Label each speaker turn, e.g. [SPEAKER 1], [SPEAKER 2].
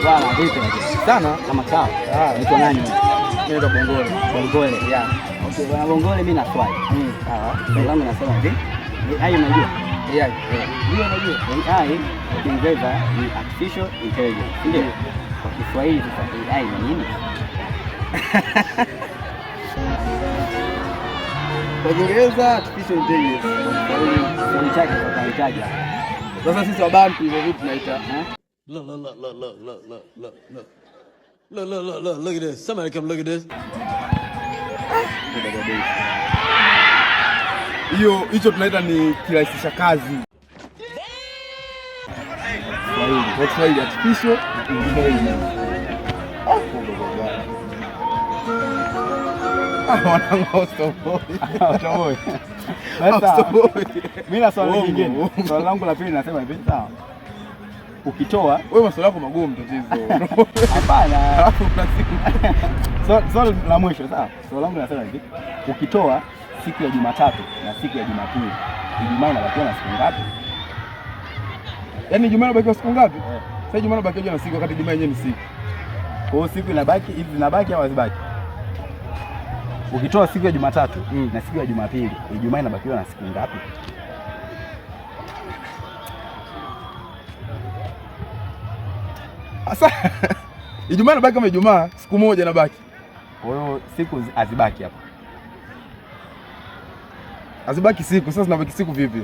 [SPEAKER 1] Bwana vipi
[SPEAKER 2] sana
[SPEAKER 1] kama sawa? Unaitwa nani?
[SPEAKER 2] Naitwa Bongole.
[SPEAKER 1] Bongole.
[SPEAKER 2] Yeah.
[SPEAKER 1] Okay, bwana Bongole, mimi na swali. Sawa. Swali langu nasema hivi. AI unajua?
[SPEAKER 2] AI.
[SPEAKER 1] Ndio unajua. AI kwa Kiingereza ni artificial intelligence. Ndio. Kwa Kiswahili sasa AI ni nini?
[SPEAKER 2] Kwa Kiingereza artificial intelligence.
[SPEAKER 1] Swali chake tunahitaji.
[SPEAKER 2] Sasa sisi wa Bantu hivyo vitu tunaita
[SPEAKER 3] Look at this. Somebody come look at this.
[SPEAKER 2] hicho tunaita ni kirahisisha kazi. Kwa Kiswahili artificial intelligence.
[SPEAKER 1] Mimi na swali lingine. Swali langu la pili nasema hivi, sawa. Ukitoa
[SPEAKER 2] wewe maswali yako magumu tatizo.
[SPEAKER 1] Hapana.
[SPEAKER 2] Alafu plastic.
[SPEAKER 1] Swali la mwisho, sawa. Swali langu nasema hivi, ukitoa siku ya Jumatatu na siku ya Jumapili, Ijumaa inabakia na siku ngapi?
[SPEAKER 2] Yaani Ijumaa inabakia siku ngapi? Sasa Ijumaa inabakia na siku wakati Ijumaa yenyewe ni siku.
[SPEAKER 1] Kwa hiyo siku inabaki hizi zinabaki au hazibaki? Ukitoa siku ya Jumatatu na siku ya Jumapili, Ijumaa inabakiwa na siku ngapi?
[SPEAKER 2] Asa Ijumaa inabaki kama Ijumaa, siku moja inabaki.
[SPEAKER 1] Kwa hiyo siku hazibaki hapa.
[SPEAKER 2] Hazibaki siku, sasa zinabaki siku vipi?